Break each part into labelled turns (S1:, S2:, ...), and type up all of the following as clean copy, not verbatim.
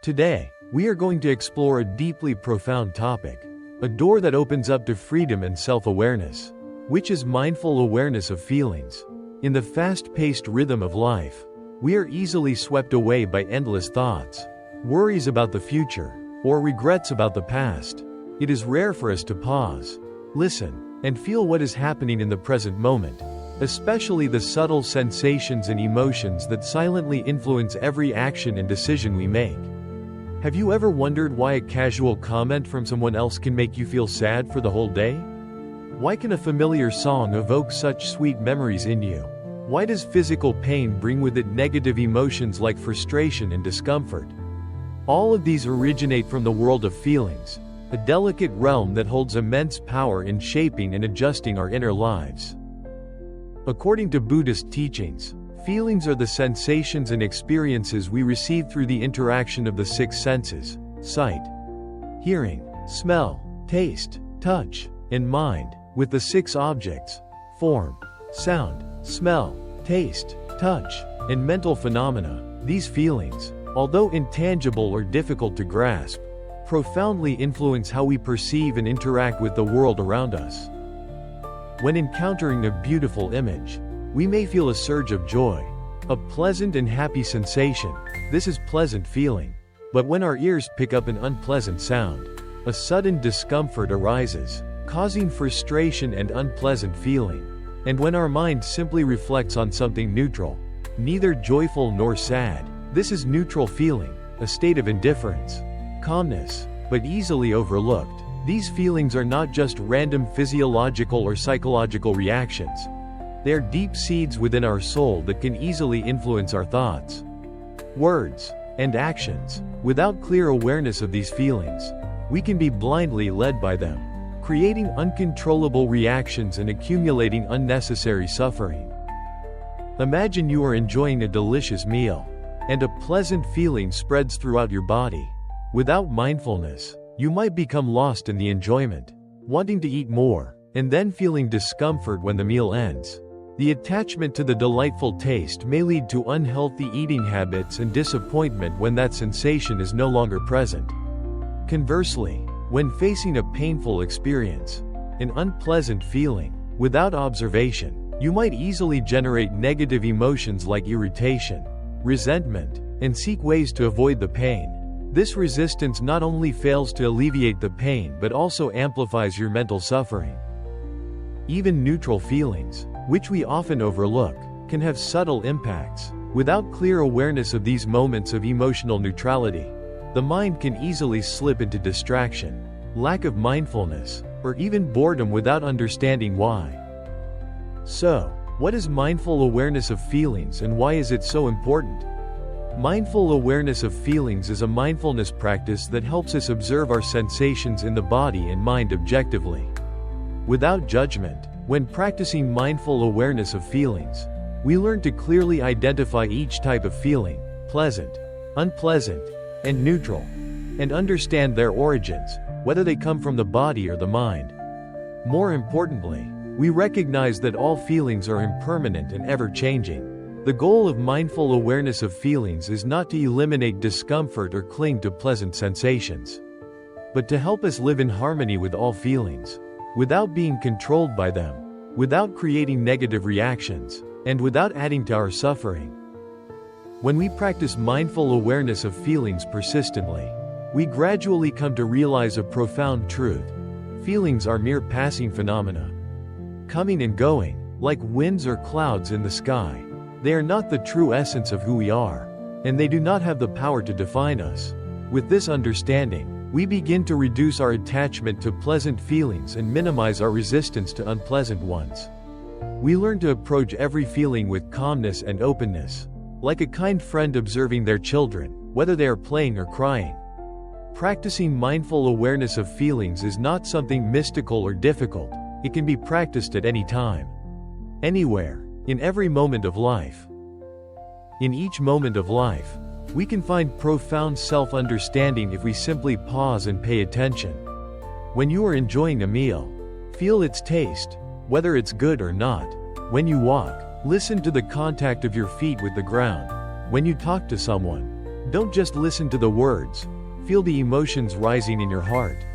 S1: Today, we are going to explore a deeply profound topic, a door that opens up to freedom and self-awareness, which is mindful awareness of feelings. In the fast-paced rhythm of life, we are easily swept away by endless thoughts, worries about the future, or regrets about the past. It is rare for us to pause, listen, and feel what is happening in the present moment, especially the subtle sensations and emotions that silently influence every action and decision we make. Have you ever wondered why a casual comment from someone else can make you feel sad for the whole day? Why can a familiar song evoke such sweet memories in you? Why does physical pain bring with it negative emotions like frustration and discomfort? All of these originate from the world of feelings, a delicate realm that holds immense power in shaping and adjusting our inner lives. According to Buddhist teachings, feelings are the sensations and experiences we receive through the interaction of the six senses: sight, hearing, smell, taste, touch, and mind, with the six objects: form, sound, smell, taste, touch, and mental phenomena. These feelings, although intangible or difficult to grasp, profoundly influence how we perceive and interact with the world around us. When encountering a beautiful image, we may feel a surge of joy, a pleasant and happy sensation. This is pleasant feeling. But when our ears pick up an unpleasant sound, a sudden discomfort arises, causing frustration and unpleasant feeling. And when our mind simply reflects on something neutral, neither joyful nor sad, this is neutral feeling, a state of indifference, calmness, but easily overlooked. These feelings are not just random physiological or psychological reactions. They are deep seeds within our soul that can easily influence our thoughts, words, and actions. Without clear awareness of these feelings, we can be blindly led by them, creating uncontrollable reactions and accumulating unnecessary suffering. Imagine you are enjoying a delicious meal, and a pleasant feeling spreads throughout your body. Without mindfulness, you might become lost in the enjoyment, wanting to eat more, and then feeling discomfort when the meal ends. The attachment to the delightful taste may lead to unhealthy eating habits and disappointment when that sensation is no longer present. Conversely, when facing a painful experience, an unpleasant feeling, without observation, you might easily generate negative emotions like irritation, resentment, and seek ways to avoid the pain. This resistance not only fails to alleviate the pain but also amplifies your mental suffering. Even neutral feelings, which we often overlook, can have subtle impacts. Without clear awareness of these moments of emotional neutrality, the mind can easily slip into distraction, lack of mindfulness, or even boredom without understanding why. So, what is mindful awareness of feelings and why is it so important? Mindful awareness of feelings is a mindfulness practice that helps us observe our sensations in the body and mind objectively, without judgment. When practicing mindful awareness of feelings, we learn to clearly identify each type of feeling, pleasant, unpleasant, and neutral, and understand their origins, whether they come from the body or the mind. More importantly, we recognize that all feelings are impermanent and ever-changing. The goal of mindful awareness of feelings is not to eliminate discomfort or cling to pleasant sensations, but to help us live in harmony with all feelings, without being controlled by them, without creating negative reactions, and without adding to our suffering. When we practice mindful awareness of feelings persistently, we gradually come to realize a profound truth. Feelings are mere passing phenomena, coming and going, like winds or clouds in the sky. They are not the true essence of who we are, and they do not have the power to define us. With this understanding, we begin to reduce our attachment to pleasant feelings and minimize our resistance to unpleasant ones. We learn to approach every feeling with calmness and openness, like a kind friend observing their children, whether they are playing or crying. Practicing mindful awareness of feelings is not something mystical or difficult. It can be practiced at any time, anywhere, in every moment of life. In each moment of life, we can find profound self-understanding if we simply pause and pay attention. When you are enjoying a meal, feel its taste, whether it's good or not. When you walk, listen to the contact of your feet with the ground. When you talk to someone, Don't just listen to the words, feel the emotions rising in your heart.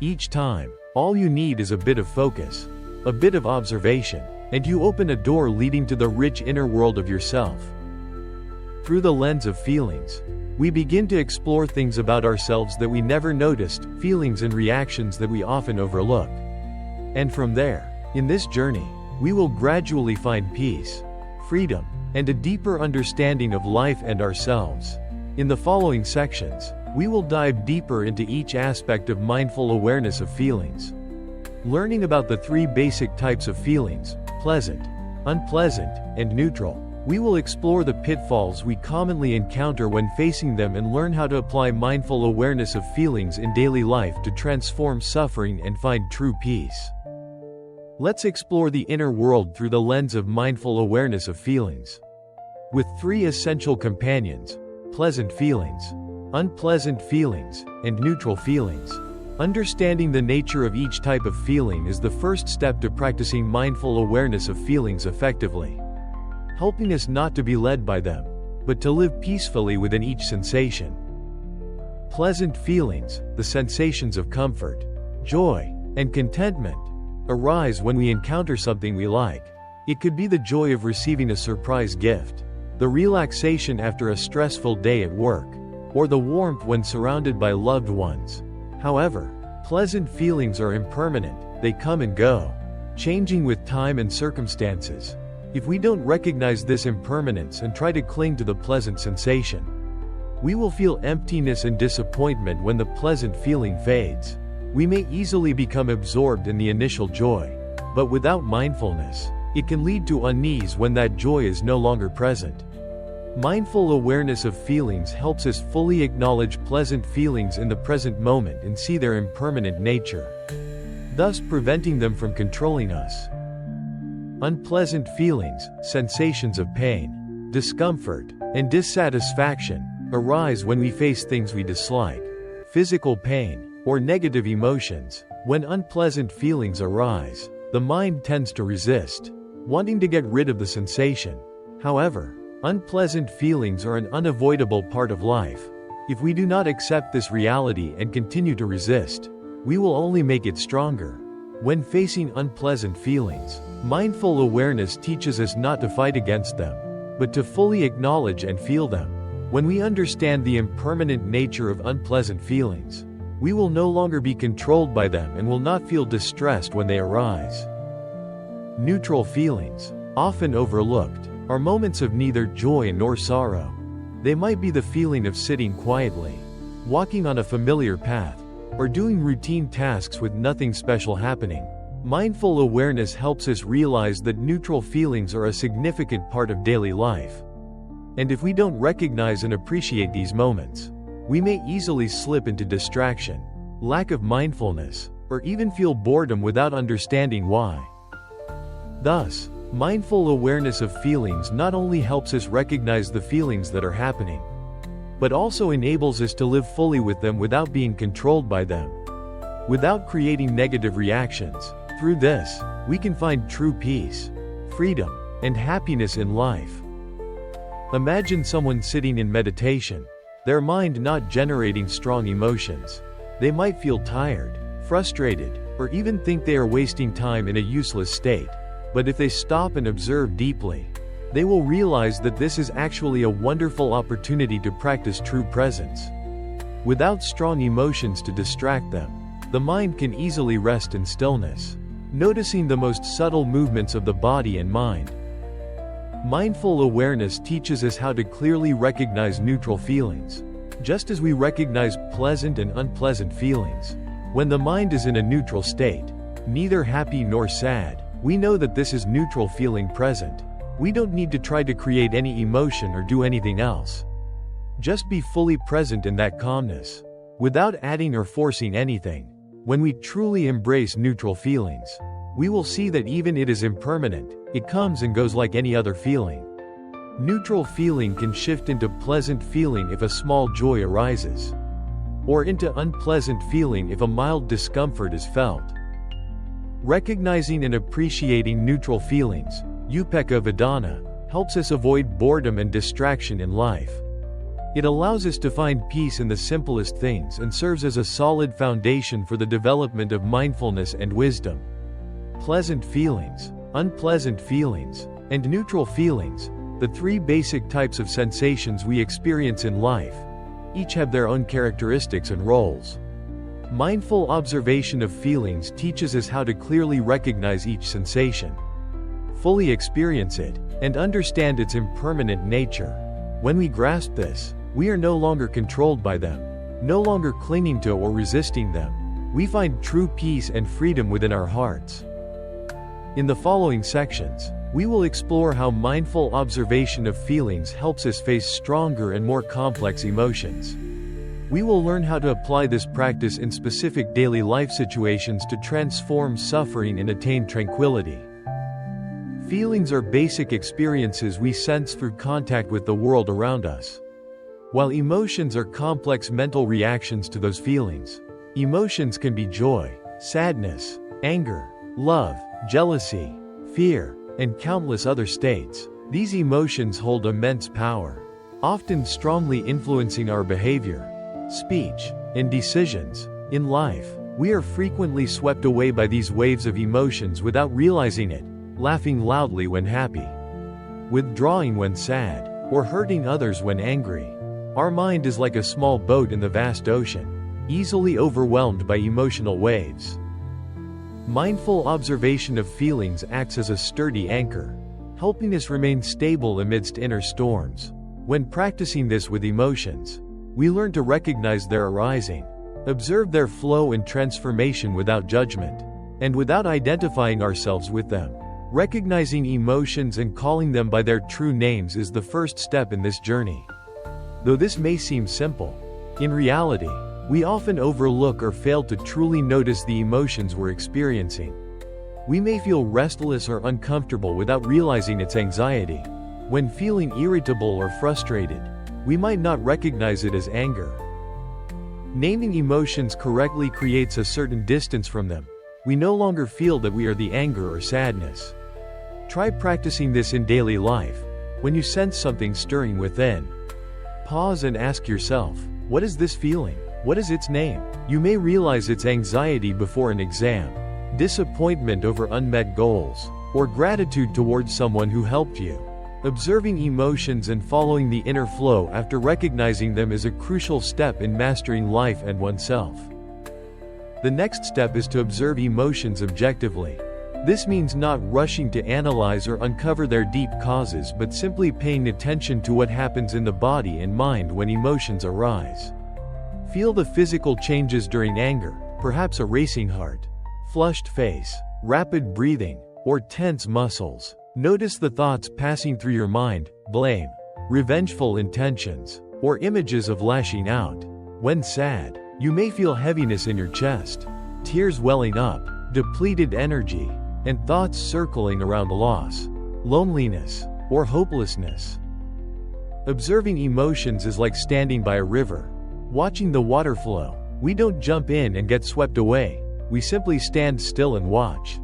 S1: Each time, all you need is a bit of focus, a bit of observation, and you open a door leading to the rich inner world of yourself. Through the lens of feelings, we begin to explore things about ourselves that we never noticed, feelings and reactions that we often overlook. And from there, in this journey, we will gradually find peace, freedom, and a deeper understanding of life and ourselves. In the following sections, we will dive deeper into each aspect of mindful awareness of feelings. Learning about the three basic types of feelings, pleasant, unpleasant, and neutral, we will explore the pitfalls we commonly encounter when facing them and learn how to apply mindful awareness of feelings in daily life to transform suffering and find true peace. Let's explore the inner world through the lens of mindful awareness of feelings. With three essential companions: pleasant feelings, unpleasant feelings, and neutral feelings. Understanding the nature of each type of feeling is the first step to practicing mindful awareness of feelings effectively, helping us not to be led by them, but to live peacefully within each sensation. Pleasant feelings, the sensations of comfort, joy, and contentment, arise when we encounter something we like. It could be the joy of receiving a surprise gift, the relaxation after a stressful day at work, or the warmth when surrounded by loved ones. However, pleasant feelings are impermanent, they come and go, changing with time and circumstances. If we don't recognize this impermanence and try to cling to the pleasant sensation, we will feel emptiness and disappointment when the pleasant feeling fades. We may easily become absorbed in the initial joy, but without mindfulness, it can lead to unease when that joy is no longer present. Mindful awareness of feelings helps us fully acknowledge pleasant feelings in the present moment and see their impermanent nature, thus preventing them from controlling us. Unpleasant feelings, sensations of pain, discomfort, and dissatisfaction, arise when we face things we dislike, physical pain, or negative emotions. When unpleasant feelings arise, the mind tends to resist, wanting to get rid of the sensation. However, unpleasant feelings are an unavoidable part of life. If we do not accept this reality and continue to resist, we will only make it stronger. When facing unpleasant feelings, mindful awareness teaches us not to fight against them, but to fully acknowledge and feel them. When we understand the impermanent nature of unpleasant feelings, we will no longer be controlled by them and will not feel distressed when they arise. Neutral feelings, often overlooked, are moments of neither joy nor sorrow. They might be the feeling of sitting quietly, walking on a familiar path, or doing routine tasks with nothing special happening. Mindful awareness helps us realize that neutral feelings are a significant part of daily life. And if we don't recognize and appreciate these moments, we may easily slip into distraction, lack of mindfulness, or even feel boredom without understanding why. Thus, mindful awareness of feelings not only helps us recognize the feelings that are happening, but also enables us to live fully with them without being controlled by them, without creating negative reactions. Through this, we can find true peace, freedom, and happiness in life. Imagine someone sitting in meditation, their mind not generating strong emotions. They might feel tired, frustrated, or even think they are wasting time in a useless state. But if they stop and observe deeply, they will realize that this is actually a wonderful opportunity to practice true presence. Without strong emotions to distract them, the mind can easily rest in stillness, noticing the most subtle movements of the body and mind. Mindful awareness teaches us how to clearly recognize neutral feelings, just as we recognize pleasant and unpleasant feelings. When the mind is in a neutral state, neither happy nor sad, we know that this is neutral feeling present. We don't need to try to create any emotion or do anything else. Just be fully present in that calmness, without adding or forcing anything. When we truly embrace neutral feelings, we will see that even it is impermanent, it comes and goes like any other feeling. Neutral feeling can shift into pleasant feeling if a small joy arises, or into unpleasant feeling if a mild discomfort is felt. Recognizing and appreciating neutral feelings, upeka vedana, helps us avoid boredom and distraction in life. It allows us to find peace in the simplest things and serves as a solid foundation for the development of mindfulness and wisdom. Pleasant feelings, unpleasant feelings, and neutral feelings, the three basic types of sensations we experience in life, each have their own characteristics and roles. Mindful observation of feelings teaches us how to clearly recognize each sensation, fully experience it, and understand its impermanent nature. When we grasp this, we are no longer controlled by them, no longer clinging to or resisting them. We find true peace and freedom within our hearts. In the following sections, we will explore how mindful observation of feelings helps us face stronger and more complex emotions. We will learn how to apply this practice in specific daily life situations to transform suffering and attain tranquility. Feelings are basic experiences we sense through contact with the world around us, while emotions are complex mental reactions to those feelings. Emotions can be joy, sadness, anger, love, jealousy, fear, and countless other states. These emotions hold immense power, often strongly influencing our behavior, speech, and decisions. In life, we are frequently swept away by these waves of emotions without realizing it, laughing loudly when happy, withdrawing when sad, or hurting others when angry. Our mind is like a small boat in the vast ocean, easily overwhelmed by emotional waves. Mindful observation of feelings acts as a sturdy anchor, helping us remain stable amidst inner storms. When practicing this with emotions, we learn to recognize their arising, observe their flow and transformation without judgment, and without identifying ourselves with them. Recognizing emotions and calling them by their true names is the first step in this journey. Though this may seem simple, in reality, we often overlook or fail to truly notice the emotions we're experiencing. We may feel restless or uncomfortable without realizing it's anxiety. When feeling irritable or frustrated, we might not recognize it as anger. Naming emotions correctly creates a certain distance from them. We no longer feel that we are the anger or sadness. Try practicing this in daily life. When you sense something stirring within, pause and ask yourself, what is this feeling? What is its name? You may realize it's anxiety before an exam, disappointment over unmet goals, or gratitude towards someone who helped you. Observing emotions and following the inner flow after recognizing them is a crucial step in mastering life and oneself. The next step is to observe emotions objectively. This means not rushing to analyze or uncover their deep causes but simply paying attention to what happens in the body and mind when emotions arise. Feel the physical changes during anger, perhaps a racing heart, flushed face, rapid breathing, or tense muscles. Notice the thoughts passing through your mind, blame, revengeful intentions, or images of lashing out. When sad, you may feel heaviness in your chest, tears welling up, depleted energy, and thoughts circling around loss, loneliness, or hopelessness. Observing emotions is like standing by a river, watching the water flow. We don't jump in and get swept away, we simply stand still and watch.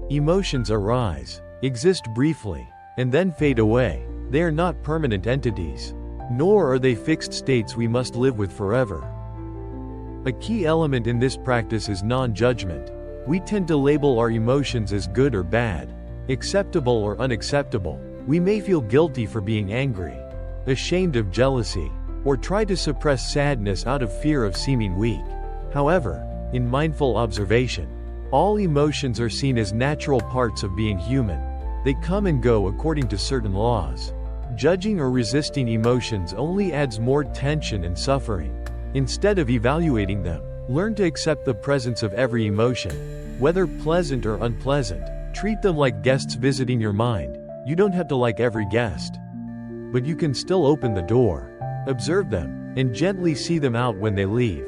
S1: Emotions arise, exist briefly, and then fade away. They are not permanent entities, nor are they fixed states we must live with forever. A key element in this practice is non-judgment. We tend to label our emotions as good or bad, acceptable or unacceptable. We may feel guilty for being angry, ashamed of jealousy, or try to suppress sadness out of fear of seeming weak. However, in mindful observation, all emotions are seen as natural parts of being human. They come and go according to certain laws. Judging or resisting emotions only adds more tension and suffering. Instead of evaluating them, learn to accept the presence of every emotion, whether pleasant or unpleasant. Treat them like guests visiting your mind. You don't have to like every guest, but you can still open the door, observe them, and gently see them out when they leave.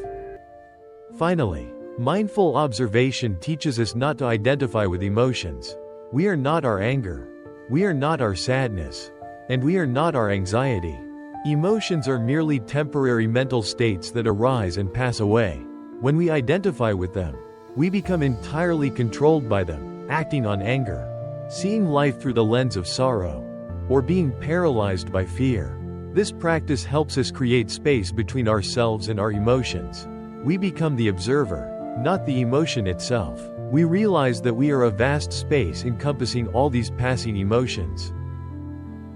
S1: Finally, mindful observation teaches us not to identify with emotions. We are not our anger. We are not our sadness. And we are not our anxiety. Emotions are merely temporary mental states that arise and pass away. When we identify with them, we become entirely controlled by them, acting on anger, seeing life through the lens of sorrow, or being paralyzed by fear. This practice helps us create space between ourselves and our emotions. We become the observer, not the emotion itself. We realize that we are a vast space encompassing all these passing emotions.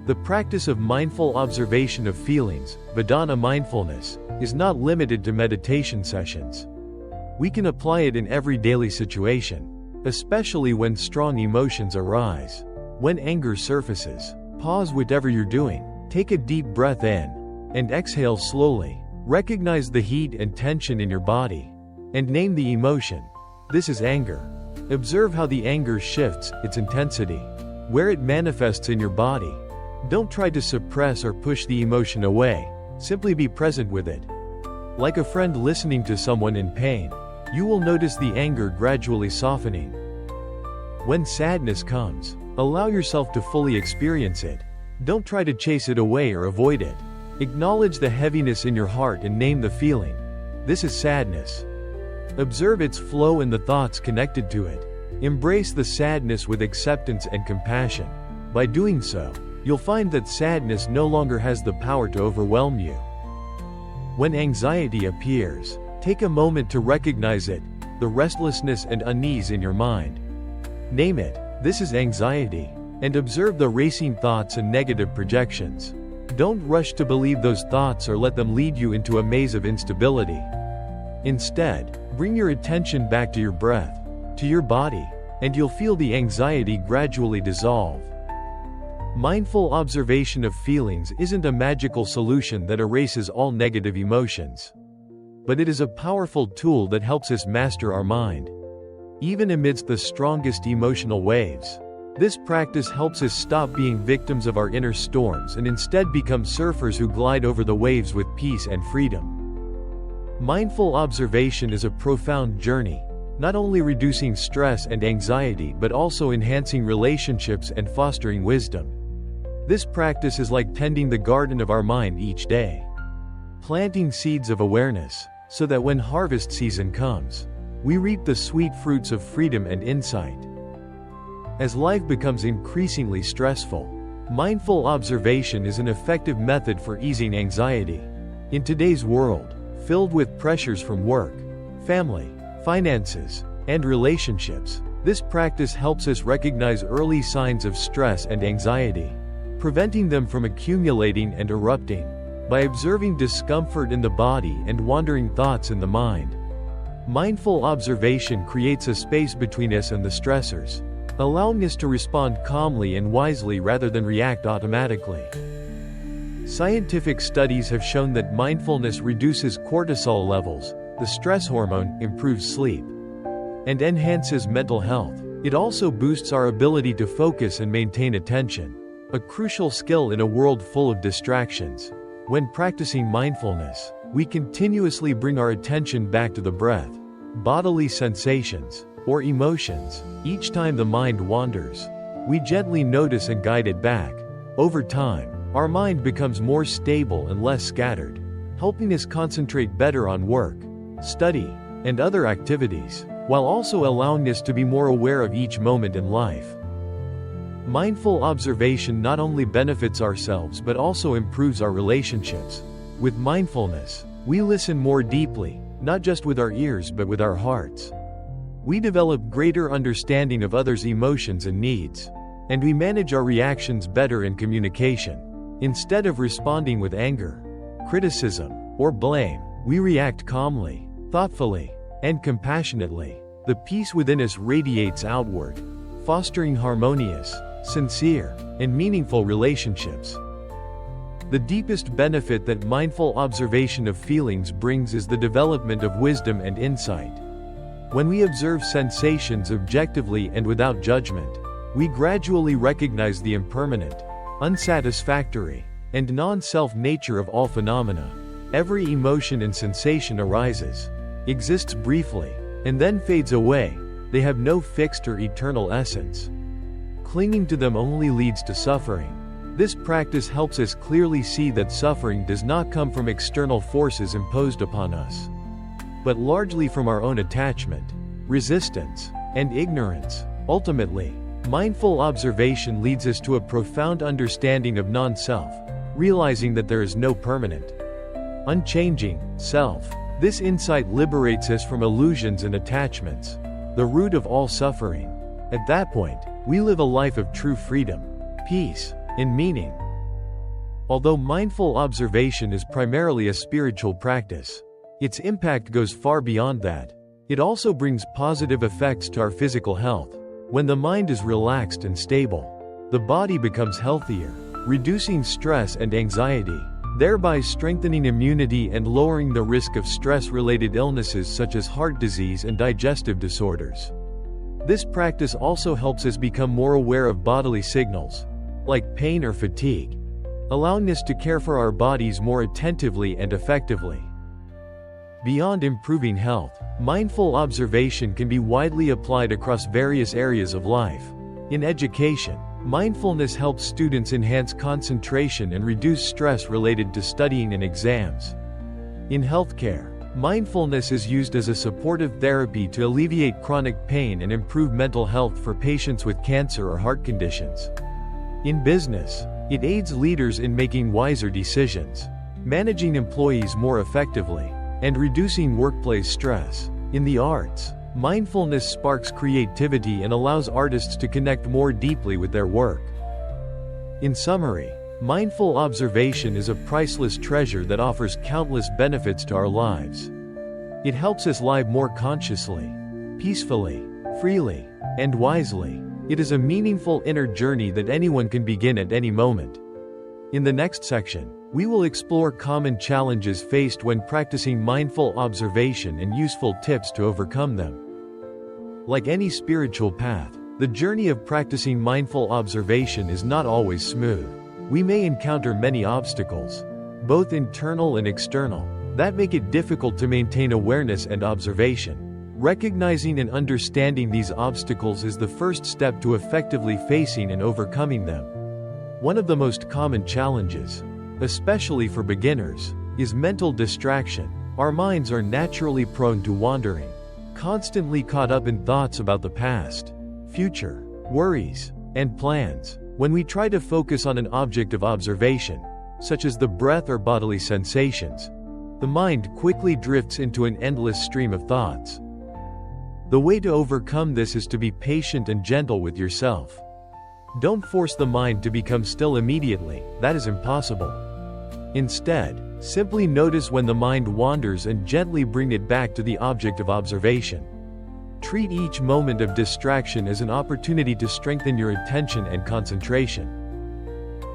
S1: The practice of mindful observation of feelings, Vedana mindfulness, is not limited to meditation sessions. We can apply it in every daily situation, especially when strong emotions arise. When anger surfaces, pause whatever you're doing, take a deep breath in, and exhale slowly. Recognize the heat and tension in your body, and name the emotion. This is anger. Observe how the anger shifts its intensity, where it manifests in your body. Don't try to suppress or push the emotion away, simply be present with it. Like a friend listening to someone in pain, you will notice the anger gradually softening. When sadness comes, allow yourself to fully experience it. Don't try to chase it away or avoid it. Acknowledge the heaviness in your heart and name the feeling. This is sadness. Observe its flow and the thoughts connected to it. Embrace the sadness with acceptance and compassion. By doing so, you'll find that sadness no longer has the power to overwhelm you. When anxiety appears, take a moment to recognize it, the restlessness and unease in your mind. Name it, this is anxiety, and observe the racing thoughts and negative projections. Don't rush to believe those thoughts or let them lead you into a maze of instability. Instead, bring your attention back to your breath, to your body, and you'll feel the anxiety gradually dissolve. Mindful observation of feelings isn't a magical solution that erases all negative emotions. But it is a powerful tool that helps us master our mind. Even amidst the strongest emotional waves, this practice helps us stop being victims of our inner storms and instead become surfers who glide over the waves with peace and freedom. Mindful observation is a profound journey, not only reducing stress and anxiety but also enhancing relationships and fostering wisdom. This practice is like tending the garden of our mind each day, planting seeds of awareness, so that when harvest season comes, we reap the sweet fruits of freedom and insight. As life becomes increasingly stressful, mindful observation is an effective method for easing anxiety. In today's world, filled with pressures from work, family, finances, and relationships, this practice helps us recognize early signs of stress and anxiety, preventing them from accumulating and erupting. By observing discomfort in the body and wandering thoughts in the mind, mindful observation creates a space between us and the stressors, allowing us to respond calmly and wisely rather than react automatically. Scientific studies have shown that mindfulness reduces cortisol levels, the stress hormone, improves sleep, and enhances mental health. It also boosts our ability to focus and maintain attention, a crucial skill in a world full of distractions. When practicing mindfulness, we continuously bring our attention back to the breath, bodily sensations, or emotions. Each time the mind wanders, we gently notice and guide it back. Over time, our mind becomes more stable and less scattered, helping us concentrate better on work, study, and other activities, while also allowing us to be more aware of each moment in life. Mindful observation not only benefits ourselves but also improves our relationships. With mindfulness, we listen more deeply, not just with our ears but with our hearts. We develop greater understanding of others' emotions and needs, and we manage our reactions better in communication. Instead of responding with anger, criticism, or blame, we react calmly, thoughtfully, and compassionately. The peace within us radiates outward, fostering harmonious, sincere, and meaningful relationships. The deepest benefit that mindful observation of feelings brings is the development of wisdom and insight. When we observe sensations objectively and without judgment, we gradually recognize the impermanent, unsatisfactory, and non-self nature of all phenomena. Every emotion and sensation arises, exists briefly, and then fades away. They have no fixed or eternal essence. Clinging to them only leads to suffering. This practice helps us clearly see that suffering does not come from external forces imposed upon us, but largely from our own attachment, resistance, and ignorance. Ultimately, mindful observation leads us to a profound understanding of non-self, realizing that there is no permanent, unchanging self. This insight liberates us from illusions and attachments, the root of all suffering. At that point, we live a life of true freedom, peace, and meaning. Although mindful observation is primarily a spiritual practice, its impact goes far beyond that. It also brings positive effects to our physical health. When the mind is relaxed and stable, the body becomes healthier, reducing stress and anxiety, thereby strengthening immunity and lowering the risk of stress-related illnesses such as heart disease and digestive disorders. This practice also helps us become more aware of bodily signals, like pain or fatigue, allowing us to care for our bodies more attentively and effectively. Beyond improving health, mindful observation can be widely applied across various areas of life. In education, mindfulness helps students enhance concentration and reduce stress related to studying and exams. In healthcare, mindfulness is used as a supportive therapy to alleviate chronic pain and improve mental health for patients with cancer or heart conditions. In business, it aids leaders in making wiser decisions, managing employees more effectively, and reducing workplace stress. In the arts, mindfulness sparks creativity and allows artists to connect more deeply with their work. In summary, mindful observation is a priceless treasure that offers countless benefits to our lives. It helps us live more consciously, peacefully, freely, and wisely. It is a meaningful inner journey that anyone can begin at any moment. In the next section, we will explore common challenges faced when practicing mindful observation and useful tips to overcome them. Like any spiritual path, the journey of practicing mindful observation is not always smooth. We may encounter many obstacles, both internal and external, that make it difficult to maintain awareness and observation. Recognizing and understanding these obstacles is the first step to effectively facing and overcoming them. One of the most common challenges, especially for beginners, is mental distraction. Our minds are naturally prone to wandering, constantly caught up in thoughts about the past, future, worries, and plans. When we try to focus on an object of observation, such as the breath or bodily sensations, the mind quickly drifts into an endless stream of thoughts. The way to overcome this is to be patient and gentle with yourself. Don't force the mind to become still immediately, that is impossible. Instead, simply notice when the mind wanders and gently bring it back to the object of observation. Treat each moment of distraction as an opportunity to strengthen your attention and concentration.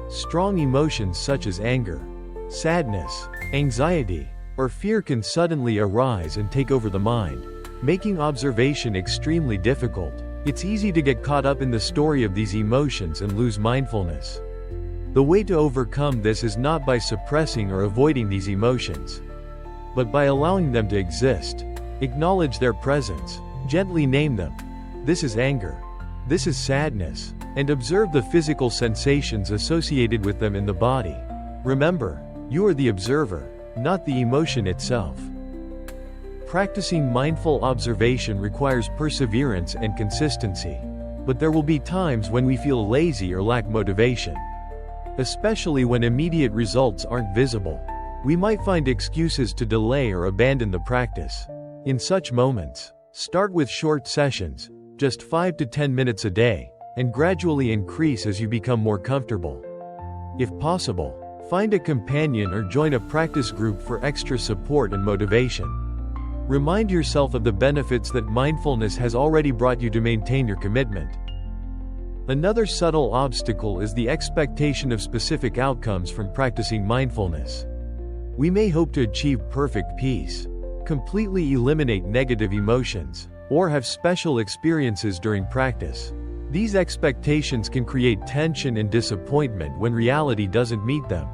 S1: Strong emotions such as anger, sadness, anxiety, or fear can suddenly arise and take over the mind, making observation extremely difficult. It's easy to get caught up in the story of these emotions and lose mindfulness. The way to overcome this is not by suppressing or avoiding these emotions, but by allowing them to exist. Acknowledge their presence, gently name them. This is anger. This is sadness, and observe the physical sensations associated with them in the body. Remember, you are the observer, not the emotion itself. Practicing mindful observation requires perseverance and consistency, but there will be times when we feel lazy or lack motivation. Especially when immediate results aren't visible, we might find excuses to delay or abandon the practice. In such moments, start with short sessions, just 5 to 10 minutes a day, and gradually increase as you become more comfortable. If possible, find a companion or join a practice group for extra support and motivation. Remind yourself of the benefits that mindfulness has already brought you to maintain your commitment. Another subtle obstacle is the expectation of specific outcomes from practicing mindfulness. We may hope to achieve perfect peace, completely eliminate negative emotions, or have special experiences during practice. These expectations can create tension and disappointment when reality doesn't meet them.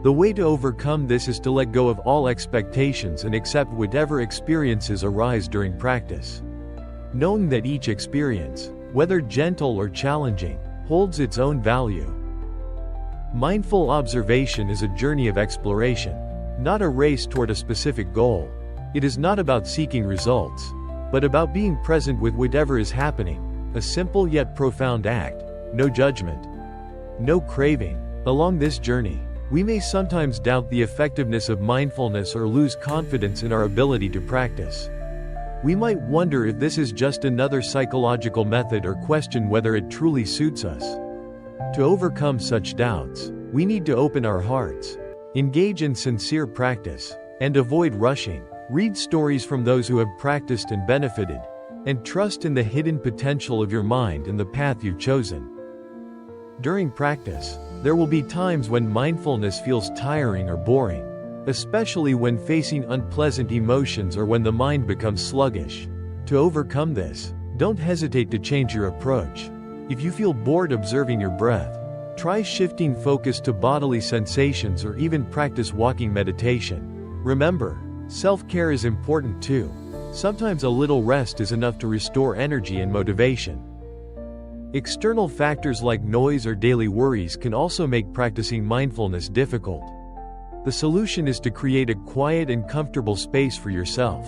S1: The way to overcome this is to let go of all expectations and accept whatever experiences arise during practice. Knowing that each experience, whether gentle or challenging, holds its own value. Mindful observation is a journey of exploration, not a race toward a specific goal. It is not about seeking results, but about being present with whatever is happening, a simple yet profound act, no judgment, no craving. Along this journey, we may sometimes doubt the effectiveness of mindfulness or lose confidence in our ability to practice. We might wonder if this is just another psychological method or question whether it truly suits us. To overcome such doubts, we need to open our hearts, engage in sincere practice, and avoid rushing. Read stories from those who have practiced and benefited, and trust in the hidden potential of your mind and the path you've chosen. During practice, there will be times when mindfulness feels tiring or boring, especially when facing unpleasant emotions or when the mind becomes sluggish. To overcome this, don't hesitate to change your approach. If you feel bored observing your breath, try shifting focus to bodily sensations or even practice walking meditation. Remember, self-care is important too. Sometimes a little rest is enough to restore energy and motivation. External factors like noise or daily worries can also make practicing mindfulness difficult. The solution is to create a quiet and comfortable space for yourself.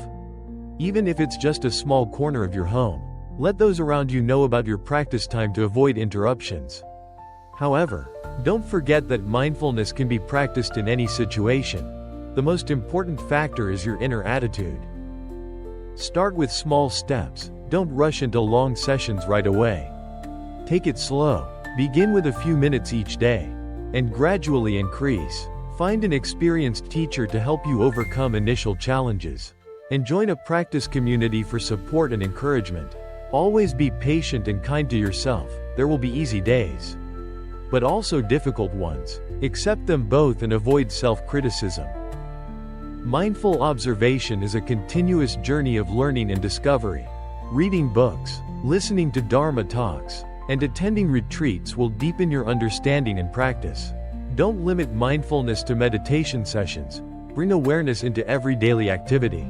S1: Even if it's just a small corner of your home, let those around you know about your practice time to avoid interruptions. However, don't forget that mindfulness can be practiced in any situation. The most important factor is your inner attitude. Start with small steps, don't rush into long sessions right away. Take it slow, begin with a few minutes each day, and gradually increase. Find an experienced teacher to help you overcome initial challenges, and join a practice community for support and encouragement. Always be patient and kind to yourself. There will be easy days, but also difficult ones. Accept them both and avoid self-criticism. Mindful observation is a continuous journey of learning and discovery. Reading books, listening to Dharma talks, and attending retreats will deepen your understanding and practice. Don't limit mindfulness to meditation sessions. Bring awareness into every daily activity.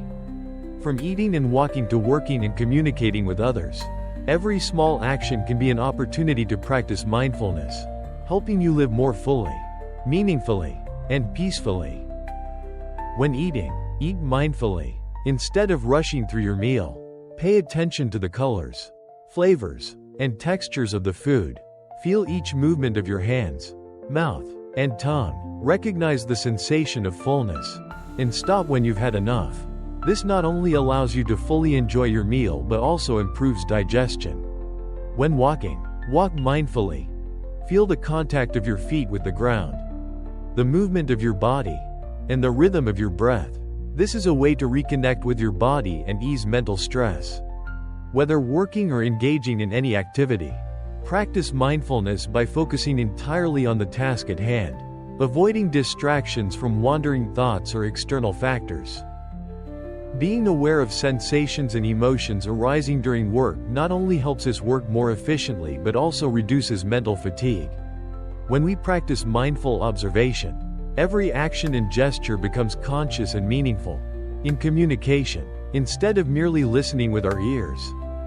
S1: From eating and walking to working and communicating with others, every small action can be an opportunity to practice mindfulness, helping you live more fully, meaningfully, and peacefully. When eating, eat mindfully. Instead of rushing through your meal, pay attention to the colors, flavors, and textures of the food. Feel each movement of your hands, mouth, and tongue. Recognize the sensation of fullness, and stop when you've had enough. This not only allows you to fully enjoy your meal but also improves digestion. When walking, walk mindfully. Feel the contact of your feet with the ground, the movement of your body, and the rhythm of your breath. This is a way to reconnect with your body and ease mental stress. Whether working or engaging in any activity, practice mindfulness by focusing entirely on the task at hand, avoiding distractions from wandering thoughts or external factors. Being aware of sensations and emotions arising during work not only helps us work more efficiently but also reduces mental fatigue. When we practice mindful observation, every action and gesture becomes conscious and meaningful. In communication, instead of merely listening with our ears,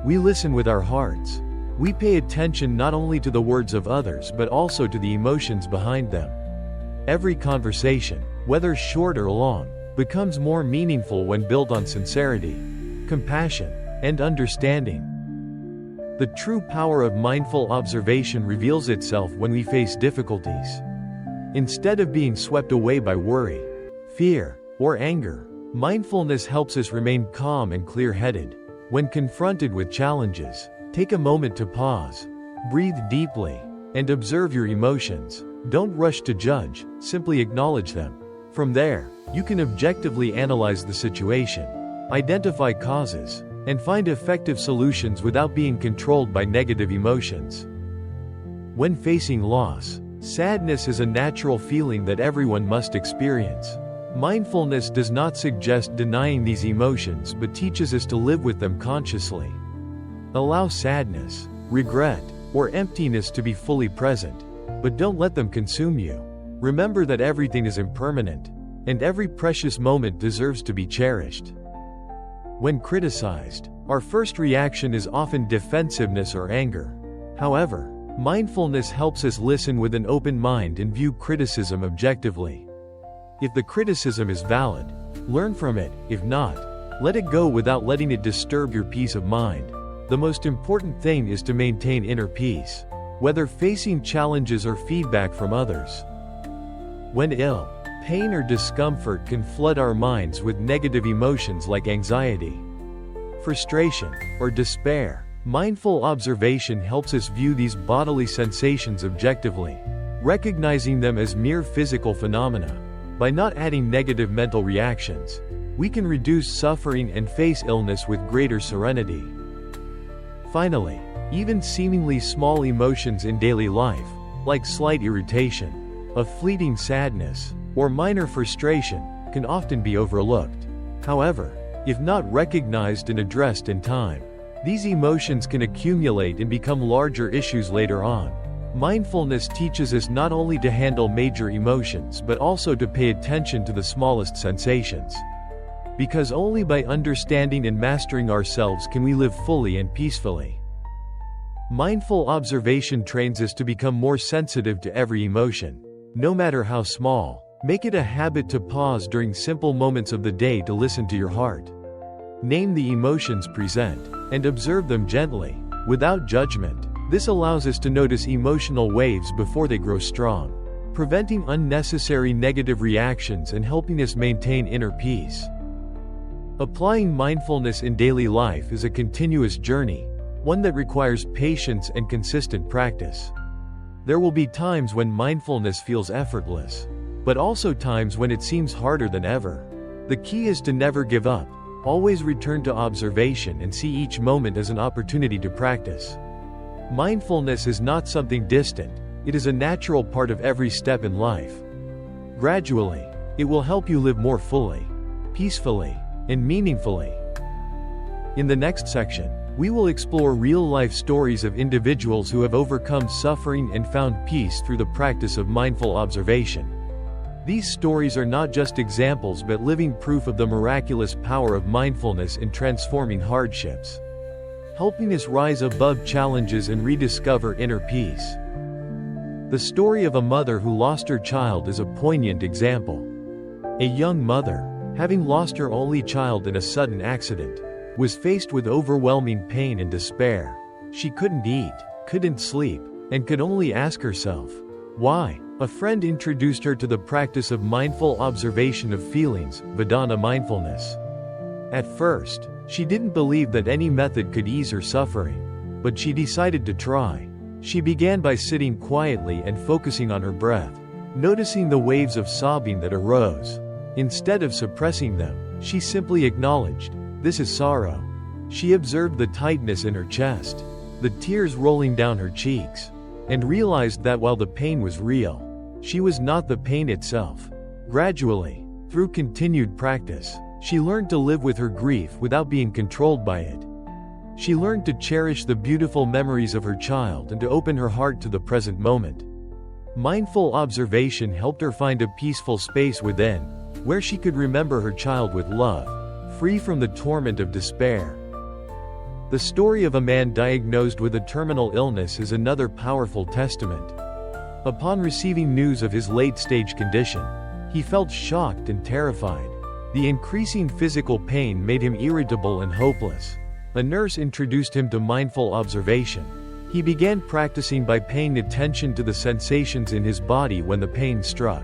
S1: we listen with our hearts. We pay attention not only to the words of others but also to the emotions behind them. Every conversation, whether short or long, becomes more meaningful when built on sincerity, compassion, and understanding. The true power of mindful observation reveals itself when we face difficulties. Instead of being swept away by worry, fear, or anger, mindfulness helps us remain calm and clear-headed. When confronted with challenges, take a moment to pause, breathe deeply, and observe your emotions. Don't rush to judge, simply acknowledge them. From there, you can objectively analyze the situation, identify causes, and find effective solutions without being controlled by negative emotions. When facing loss, sadness is a natural feeling that everyone must experience. Mindfulness does not suggest denying these emotions but teaches us to live with them consciously. Allow sadness, regret, or emptiness to be fully present, but don't let them consume you. Remember that everything is impermanent, and every precious moment deserves to be cherished. When criticized, our first reaction is often defensiveness or anger. However, mindfulness helps us listen with an open mind and view criticism objectively. If the criticism is valid, learn from it. If not, let it go without letting it disturb your peace of mind. The most important thing is to maintain inner peace, whether facing challenges or feedback from others. When ill, pain or discomfort can flood our minds with negative emotions like anxiety, frustration, or despair. Mindful observation helps us view these bodily sensations objectively, recognizing them as mere physical phenomena. By not adding negative mental reactions, we can reduce suffering and face illness with greater serenity. Finally, even seemingly small emotions in daily life, like slight irritation, a fleeting sadness, or minor frustration, can often be overlooked. However, if not recognized and addressed in time, these emotions can accumulate and become larger issues later on. Mindfulness teaches us not only to handle major emotions but also to pay attention to the smallest sensations. Because only by understanding and mastering ourselves can we live fully and peacefully. Mindful observation trains us to become more sensitive to every emotion, no matter how small. Make it a habit to pause during simple moments of the day to listen to your heart. Name the emotions present, and observe them gently, without judgment. This allows us to notice emotional waves before they grow strong, preventing unnecessary negative reactions and helping us maintain inner peace. Applying mindfulness in daily life is a continuous journey, one that requires patience and consistent practice. There will be times when mindfulness feels effortless, but also times when it seems harder than ever. The key is to never give up, always return to observation and see each moment as an opportunity to practice. Mindfulness is not something distant, it is a natural part of every step in life. Gradually, it will help you live more fully, peacefully, and meaningfully. In the next section, we will explore real-life stories of individuals who have overcome suffering and found peace through the practice of mindful observation. These stories are not just examples but living proof of the miraculous power of mindfulness in transforming hardships, helping us rise above challenges and rediscover inner peace. The story of a mother who lost her child is a poignant example. A young mother, having lost her only child in a sudden accident, was faced with overwhelming pain and despair. She couldn't eat, couldn't sleep, and could only ask herself, why? A friend introduced her to the practice of mindful observation of feelings, Vedana mindfulness. At first, she didn't believe that any method could ease her suffering, but she decided to try. She began by sitting quietly and focusing on her breath, noticing the waves of sobbing that arose. Instead of suppressing them, she simply acknowledged, "This is sorrow." She observed the tightness in her chest, the tears rolling down her cheeks, and realized that while the pain was real, she was not the pain itself. Gradually, through continued practice, she learned to live with her grief without being controlled by it. She learned to cherish the beautiful memories of her child and to open her heart to the present moment. Mindful observation helped her find a peaceful space within, where she could remember her child with love, free from the torment of despair. The story of a man diagnosed with a terminal illness is another powerful testament. Upon receiving news of his late-stage condition, he felt shocked and terrified. The increasing physical pain made him irritable and hopeless. A nurse introduced him to mindful observation. He began practicing by paying attention to the sensations in his body when the pain struck.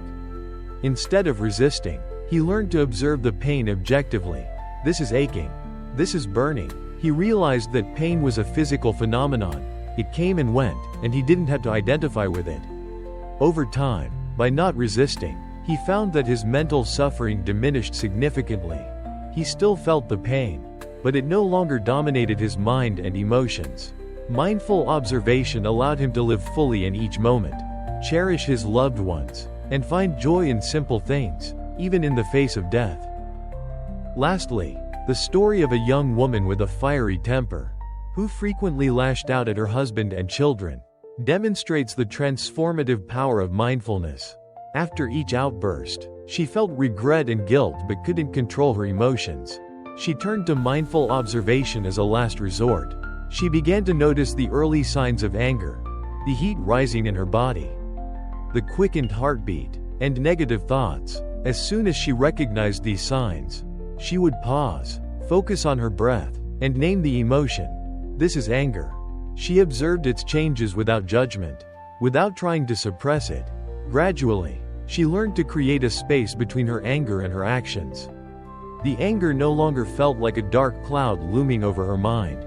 S1: Instead of resisting, he learned to observe the pain objectively. This is aching. This is burning. He realized that pain was a physical phenomenon. It came and went, and he didn't have to identify with it. Over time, by not resisting, he found that his mental suffering diminished significantly. He still felt the pain, but it no longer dominated his mind and emotions. Mindful observation allowed him to live fully in each moment, cherish his loved ones, and find joy in simple things, even in the face of death. Lastly, the story of a young woman with a fiery temper, who frequently lashed out at her husband and children, demonstrates the transformative power of mindfulness. After each outburst, she felt regret and guilt but couldn't control her emotions. She turned to mindful observation as a last resort. She began to notice the early signs of anger, the heat rising in her body, the quickened heartbeat, and negative thoughts. As soon as she recognized these signs, she would pause, focus on her breath, and name the emotion. This is anger. She observed its changes without judgment, without trying to suppress it. Gradually, She learned to create a space between her anger and her actions. The anger no longer felt like a dark cloud looming over her mind.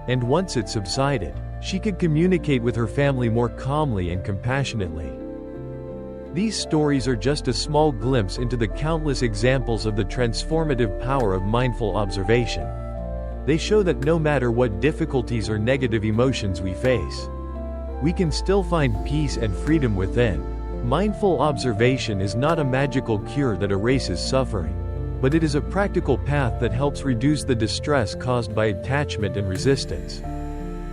S1: And once it subsided, she could communicate with her family more calmly and compassionately. These stories are just a small glimpse into the countless examples of the transformative power of mindful observation. They show that no matter what difficulties or negative emotions we face, we can still find peace and freedom within. Mindful observation is not a magical cure that erases suffering, but it is a practical path that helps reduce the distress caused by attachment and resistance,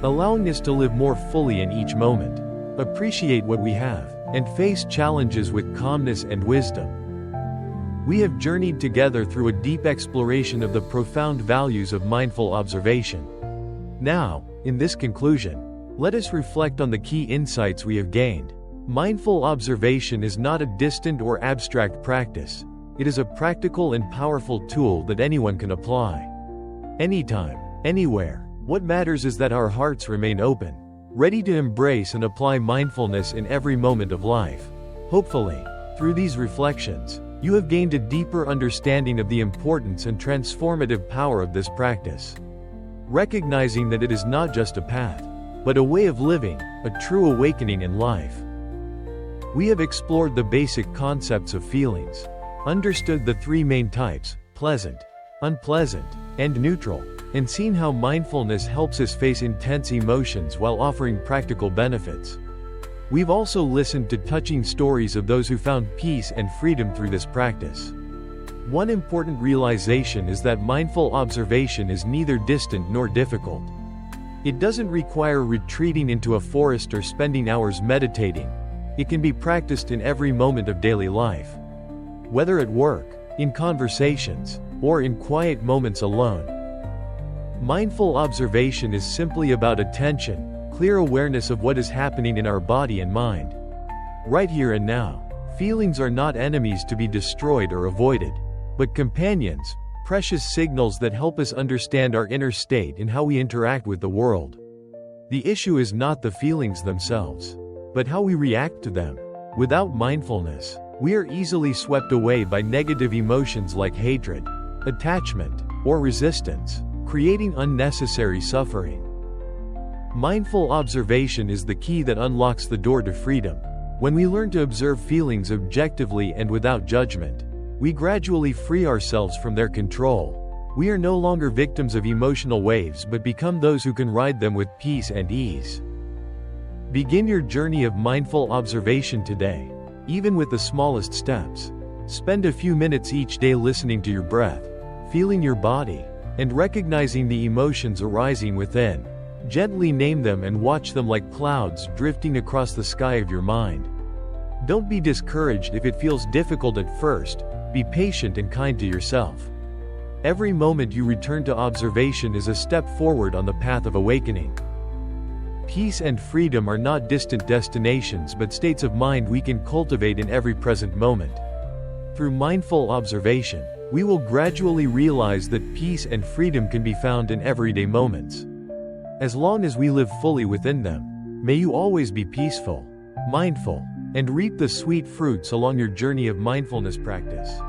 S1: allowing us to live more fully in each moment, appreciate what we have, and face challenges with calmness and wisdom. We have journeyed together through a deep exploration of the profound values of mindful observation. Now, in this conclusion, let us reflect on the key insights we have gained. Mindful observation is not a distant or abstract practice. It is a practical and powerful tool that anyone can apply. Anytime, anywhere. What matters is that our hearts remain open, ready to embrace and apply mindfulness in every moment of life. Hopefully, through these reflections, you have gained a deeper understanding of the importance and transformative power of this practice. Recognizing that it is not just a path, but a way of living, a true awakening in life. We have explored the basic concepts of feelings, understood the three main types, pleasant, unpleasant, and neutral, and seen how mindfulness helps us face intense emotions while offering practical benefits. We've also listened to touching stories of those who found peace and freedom through this practice. One important realization is that mindful observation is neither distant nor difficult. It doesn't require retreating into a forest or spending hours meditating. It can be practiced in every moment of daily life. Whether at work, in conversations, or in quiet moments alone. Mindful observation is simply about attention, clear awareness of what is happening in our body and mind. Right here and now. Feelings are not enemies to be destroyed or avoided, but companions, precious signals that help us understand our inner state and how we interact with the world. The issue is not the feelings themselves, but how we react to them. Without mindfulness, we are easily swept away by negative emotions like hatred, attachment, or resistance, creating unnecessary suffering. Mindful observation is the key that unlocks the door to freedom. When we learn to observe feelings objectively and without judgment, we gradually free ourselves from their control. We are no longer victims of emotional waves but become those who can ride them with peace and ease. Begin your journey of mindful observation today, even with the smallest steps. Spend a few minutes each day listening to your breath, feeling your body, and recognizing the emotions arising within. Gently name them and watch them like clouds drifting across the sky of your mind. Don't be discouraged if it feels difficult at first. Be patient and kind to yourself. Every moment you return to observation is a step forward on the path of awakening. Peace and freedom are not distant destinations but states of mind we can cultivate in every present moment. Through mindful observation, we will gradually realize that peace and freedom can be found in everyday moments. As long as we live fully within them, may you always be peaceful, mindful, and reap the sweet fruits along your journey of mindfulness practice.